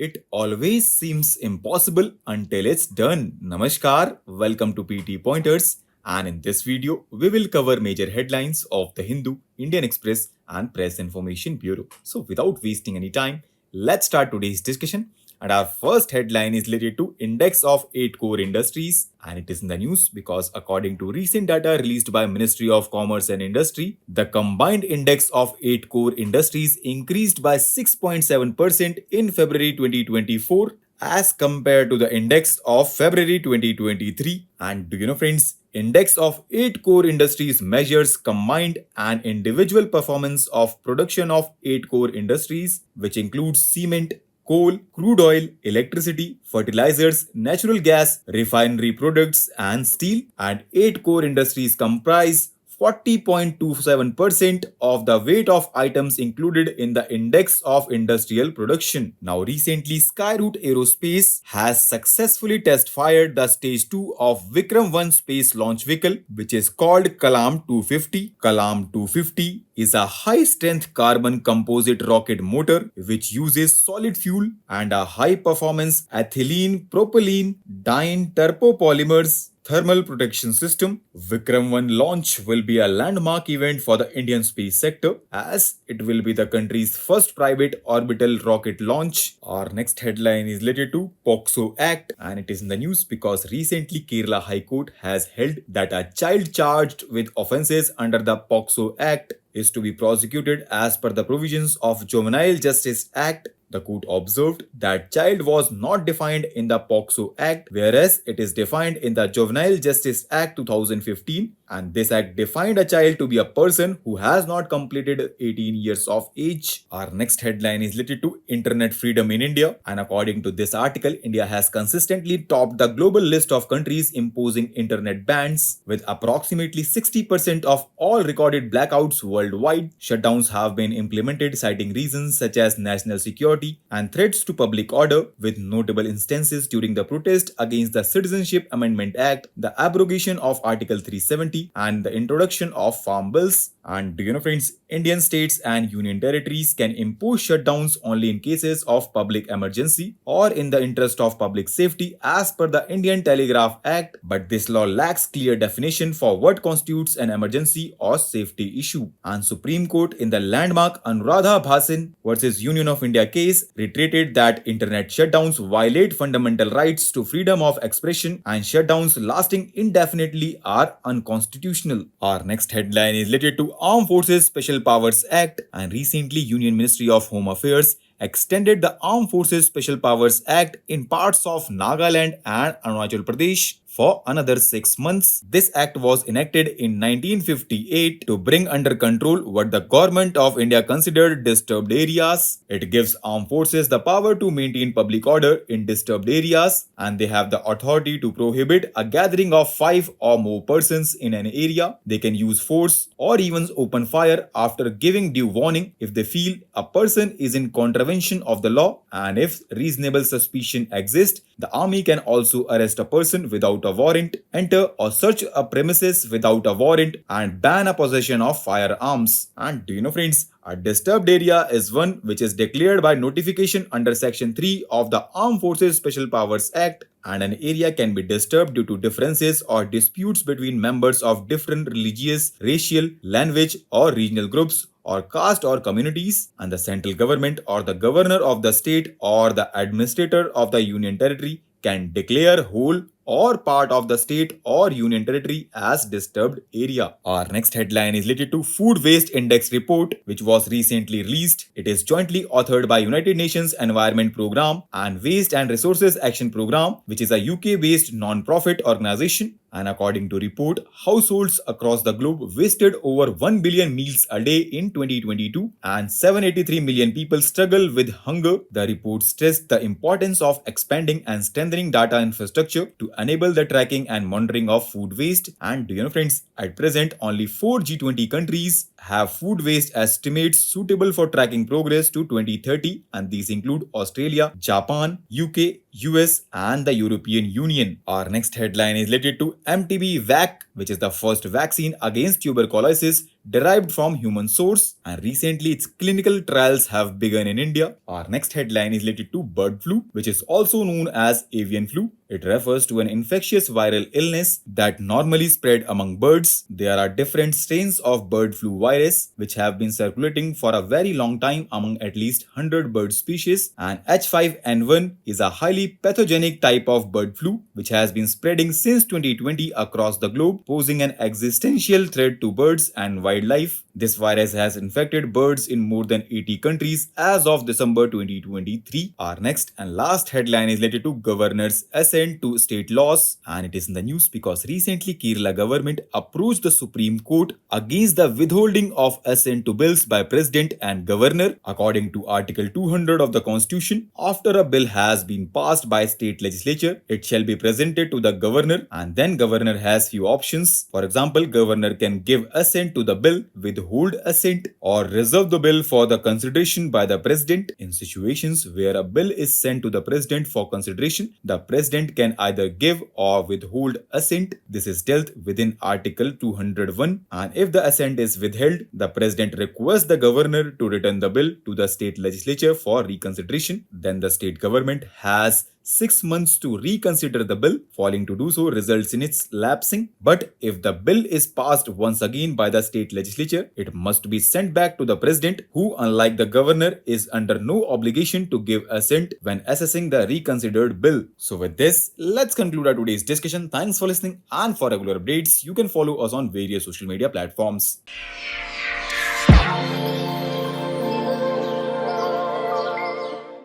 It always seems impossible until it's done. Namaskar, welcome to PT Pointers. And in this video, we will cover major headlines of the Hindu, Indian Express, and Press Information Bureau. So, without wasting any time, let's start today's discussion. And our first headline is related to Index of 8 Core Industries, and it is in the news because according to recent data released by Ministry of Commerce and Industry, the combined index of 8 core industries increased by 6.7% in February 2024 as compared to the index of February 2023. And do you know, friends, index of 8 core industries measures combined and individual performance of production of 8 core industries, which includes cement, coal, crude oil, electricity, fertilizers, natural gas, refinery products, and steel. And 8 core industries comprise 40.27% of the weight of items included in the Index of Industrial Production. Now, recently, Skyroot Aerospace has successfully test-fired the Stage 2 of Vikram 1 space launch vehicle, which is called Kalam 250. Kalam 250 is a high-strength carbon composite rocket motor which uses solid fuel and a high-performance ethylene propylene diene turbopolymers thermal protection system. Vikram 1 launch will be a landmark event for the Indian space sector as it will be the country's first private orbital rocket launch. Our next headline is related to POCO Act, and it is in the news because recently Kerala High Court has held that a child charged with offences under the POCO Act is to be prosecuted as per the provisions of Juvenile Justice Act. The court observed that child was not defined in the POCSO Act, whereas it is defined in the Juvenile Justice Act 2015, and this act defined a child to be a person who has not completed 18 years of age. Our next headline is related to internet freedom in India, and according to this article, India has consistently topped the global list of countries imposing internet bans, with approximately 60% of all recorded blackouts worldwide. Shutdowns have been implemented citing reasons such as national security and threats to public order, with notable instances during the protest against the Citizenship Amendment Act, the abrogation of Article 370, and the introduction of farm bills. And do you know, friends, Indian states and union territories can impose shutdowns only in cases of public emergency or in the interest of public safety as per the Indian Telegraph Act, but this law lacks clear definition for what constitutes an emergency or safety issue. And Supreme Court in the landmark Anuradha Bhasin versus Union of India case reiterated that internet shutdowns violate fundamental rights to freedom of expression and shutdowns lasting indefinitely are unconstitutional. Our next headline is related to Armed Forces Special Powers Act, and recently Union Ministry of Home Affairs extended the Armed Forces Special Powers Act in parts of Nagaland and Arunachal Pradesh for another 6 months. This act was enacted in 1958 to bring under control what the government of India considered disturbed areas. It gives armed forces the power to maintain public order in disturbed areas, and they have the authority to prohibit a gathering of 5 or more persons in an area. They can use force or even open fire after giving due warning if they feel a person is in contravention of the law, and if reasonable suspicion exists, the army can also arrest a person without a warrant, enter or search a premises without a warrant, and ban a possession of firearms. And do you know, friends, a disturbed area is one which is declared by notification under Section 3 of the Armed Forces Special Powers Act, and an area can be disturbed due to differences or disputes between members of different religious, racial, language, or regional groups or caste or communities, and the central government or the governor of the state or the administrator of the union territory can declare whole or part of the state or union territory as disturbed area. Our next headline is related to Food Waste Index report, which was recently released. It is jointly authored by United Nations Environment Programme and Waste and Resources Action Programme, which is a UK-based non-profit organization. And according to report, households across the globe wasted over 1 billion meals a day in 2022, and 783 million people struggle with hunger. The report stressed the importance of expanding and strengthening data infrastructure to enable the tracking and monitoring of food waste. And do you know, friends, at present only 4 G20 countries have food waste estimates suitable for tracking progress to 2030, and these include Australia, Japan, UK, US, and the European Union. Our next headline is related to MTB vac, which is the first vaccine against tuberculosis derived from human source, and recently its clinical trials have begun in India. Our next headline is related to bird flu, which is also known as avian flu. It refers to an infectious viral illness that normally spread among birds. There are different strains of bird flu virus which have been circulating for a very long time among at least 100 bird species, and H5N1 is a highly pathogenic type of bird flu which has been spreading since 2020 across the globe, posing an existential threat to birds and wildlife. This virus has infected birds in more than 80 countries as of December 2023. Our next and last headline is related to Governor's Ascent to state laws, and it is in the news because recently Kerala government approached the Supreme Court against the withholding of assent to bills by President and Governor. According to Article 200 of the Constitution, after a bill has been passed by state legislature, it shall be presented to the Governor, and then Governor has few options. For example, Governor can give assent to the bill, withhold assent, or reserve the bill for the consideration by the President. In situations where a bill is sent to the President for consideration, the President can either give or withhold assent. This is dealt within Article 201, and if the assent is withheld, the President requests the Governor to return the bill to the state legislature for reconsideration. Then the state government has 6 months to reconsider the bill. Failing to do so results in its lapsing. But if the bill is passed once again by the state legislature, it must be sent back to the President, who, unlike the Governor, is under no obligation to give assent when assessing the reconsidered bill. So with this, let's conclude our today's discussion. Thanks for listening, and for regular updates, you can follow us on various social media platforms.